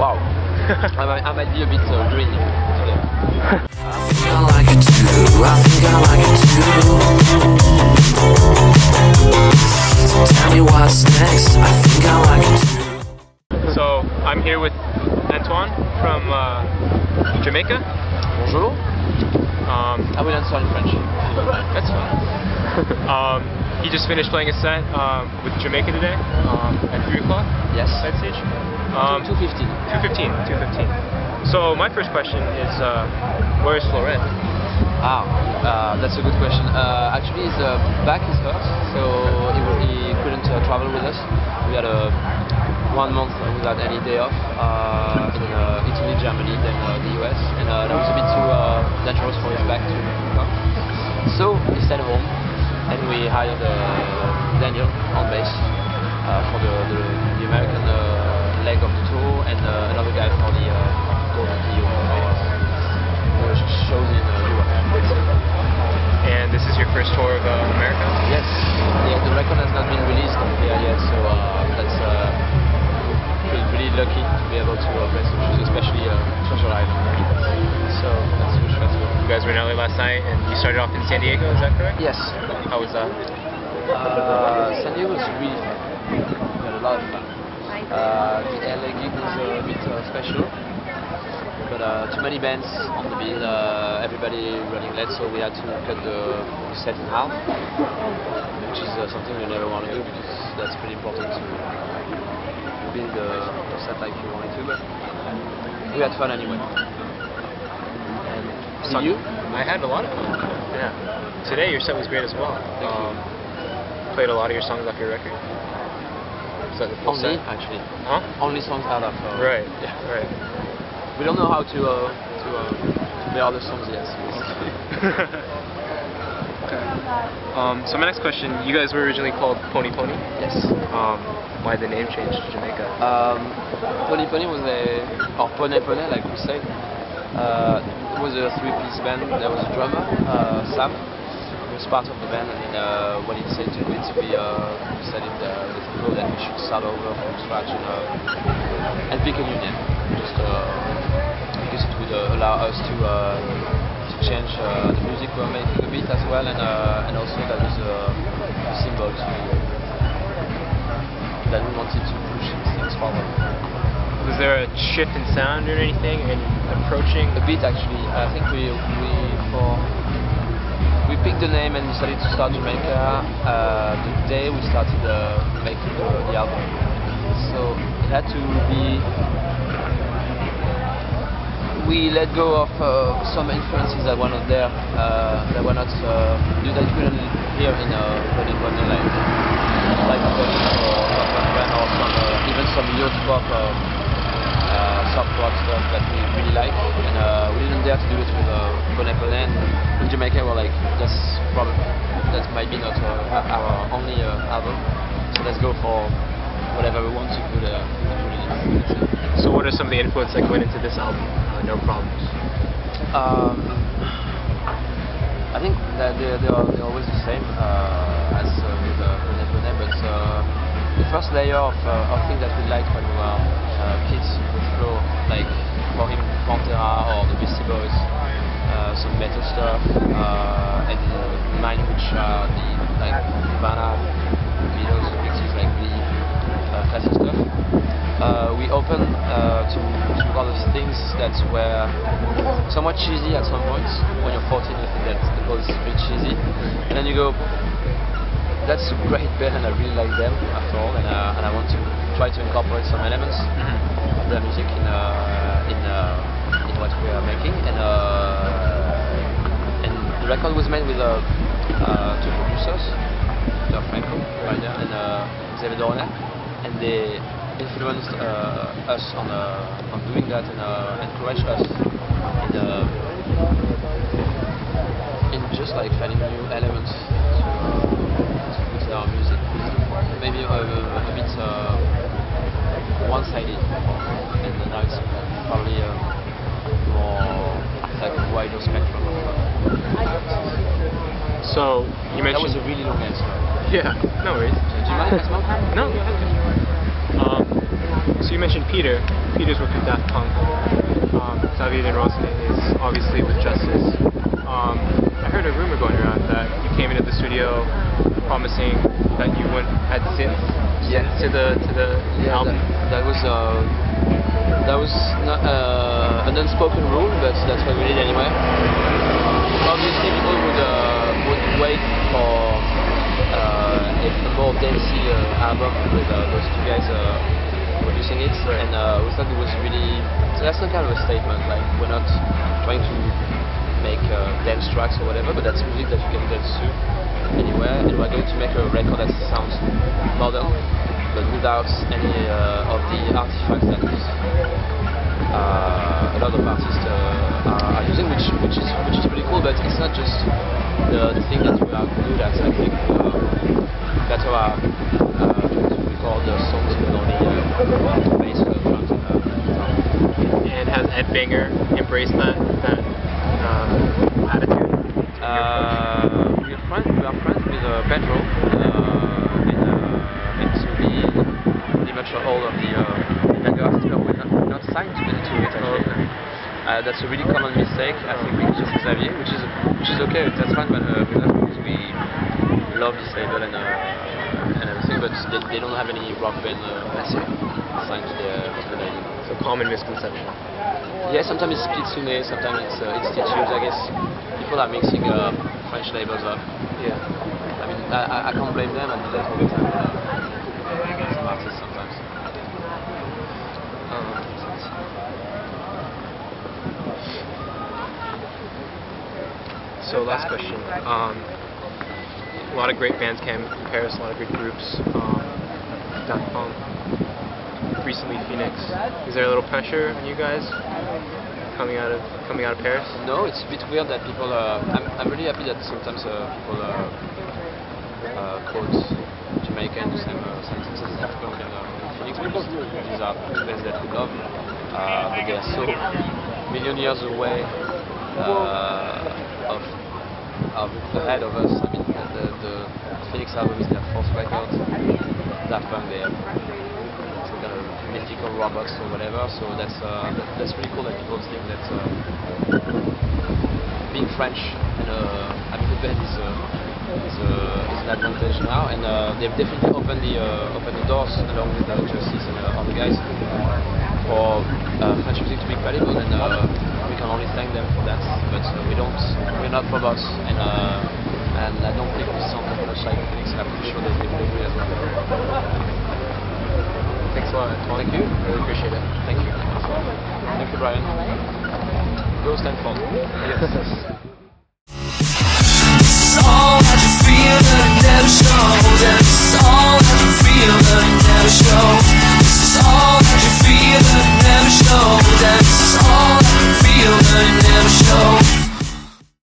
Wow. I might be a bit green today. I think I like it too. I think I like it too. So tell me what's next. I think I like it too. So I'm here with Antoine from Jamaica. Bonjour. I will answer in French. That's fine. He just finished playing a set with Jamaica today at 3 o'clock. Yes. Side stage. 2:15. 2:15. So my first question is, where is Florent? That's a good question. Actually, his back is hurt, so he couldn't travel with us. We had 1 month without any day off in Italy, Germany, then the US, and that was a bit too dangerous for his back to come. So he stayed home, and we hired Daniel on bass for the American leg of the tour, and another guy for the shows in Europe. And this is your first tour of America? Yes. Yeah, the record has not been released here yet, so that's feel really lucky to be able to play some shows, especially Treasure Island. So that's huge festival. You guys were in LA last night, and you started off in San Diego. Is that correct? Yes. How was that? San Diego was really fun. We had a lot of fun. The LA gig was a bit special, but too many bands on the bill, everybody running late, so we had to cut the set in half, which is something you never want to do because that's pretty important to build the set like you wanted to, but we had fun anyway. And you? I had a lot of fun. Yeah. Today your set was great as well. Played a lot of your songs off your record. Is that the full Only, set? actually. Huh? Only songs out of. Right. Yeah. Right. We don't know how to play other songs yet. Okay. So my next question, you guys were originally called Pony Pony? Yes. Why the name changed to Jamaica? Pony Pony was or Pone Pone, like we say. It was a 3-piece band. There was a drummer, Sam, who was part of the band, and then when he said to me to be said in the flow that we should start over from scratch and pick a new name, just because it would allow us to change the music we're making a bit as well, and also that was a symbol that we wanted to push things forward. Was there a shift in sound or anything, and approaching? A bit actually. I think we picked the name and decided to start Jamaica the day we started making the album. So it had to be. We let go of some influences that were not there, that were not that you couldn't hear in Pony Pony, like or even some youth pop, soft rock stuff that we really like, and we didn't dare to do it with Pony Pony. In Jamaica, we're like, that might be not our only album, so let's go for whatever we want to put in it. So what are some of the influences that went into this album? No Problems. I think that they're always the same as with Pone Pone, but the first layer of things that we liked when we were kids would flow, like for him Pantera or the Beastie Boys, some metal stuff, and mine which are the like Nirvana, Beatles, Pixies, like the classic stuff. We open to other things that were somewhat cheesy at some points. When you're 14, you think that the band is a bit cheesy, and then you go, that's a great band and I really like them after all, and I want to try to incorporate some elements of their music in what we are making, and record was made with two producers, Franco right there, and Xavier Dorner, and they influenced us on doing that, and encouraged us in just like finding new elements to put in our music. Maybe a bit one-sided, and now it's probably more like a wider spectrum of So you mentioned... That was a really long answer. Yeah, no worries. Do you mind if I smoke? No, go ahead. So you mentioned Peter. Peter's worked with Daft Punk. Xavier de Rosne is obviously with Justice. I heard a rumor going around that you came into the studio promising that you wouldn't add synth to the album. That was not, an unspoken rule, but that's what we did anyway. Obviously, people would wait for a more dancey album with those two guys producing it, and we thought it was really. So that's not kind of a statement. Like, we're not trying to make dance tracks or whatever, but that's music that you can dance to anywhere, and we're going to make a record that sounds modern, but without any of the artifacts that a lot of artists are using, which is pretty cool. But it's not just the thing that we are good at. I think better are to record the songs with only bass, drums, and has Ed Banger embraced that attitude? We are friends with Pedro, and to be pretty much all of the guitarists, but we're not signed to it actually. That's a really common mistake. I think it's just Xavier, which is okay. That's fine, but because we love this label and everything, but they don't have any rock band signed to the label. So common misconception. Yeah, sometimes it's Kitsune, sometimes it's Stitches. I guess people are mixing French labels up. Yeah. I mean, I can't blame them. I do that all the time. Some artists sometimes. So last question. A lot of great bands came from Paris. A lot of great groups. Daft Punk. Recently Phoenix. Is there a little pressure on you guys coming out of Paris? No, it's a bit weird that people. I'm really happy that sometimes people quote Jamaica and the same sentences as Daft Punk and Phoenix, because these are bands that we love, but they are so million years away ahead of us. I mean, the Phoenix album is their fourth record. Daft Punk, they have some kind of mythical robots or whatever. So that's pretty cool that people think that being French and having a band is an advantage now, and they've definitely opened the doors along with Justice and other guys for French music to be credible, and we can only thank them for that. But we're not robots, and I don't think we sound much like Phoenix, and I'm pretty sure that they will agree as well. Thanks a lot, Antoine. Thank you. Really appreciate it. Thank you. Thank you, Brian. Go Stanford. Yes.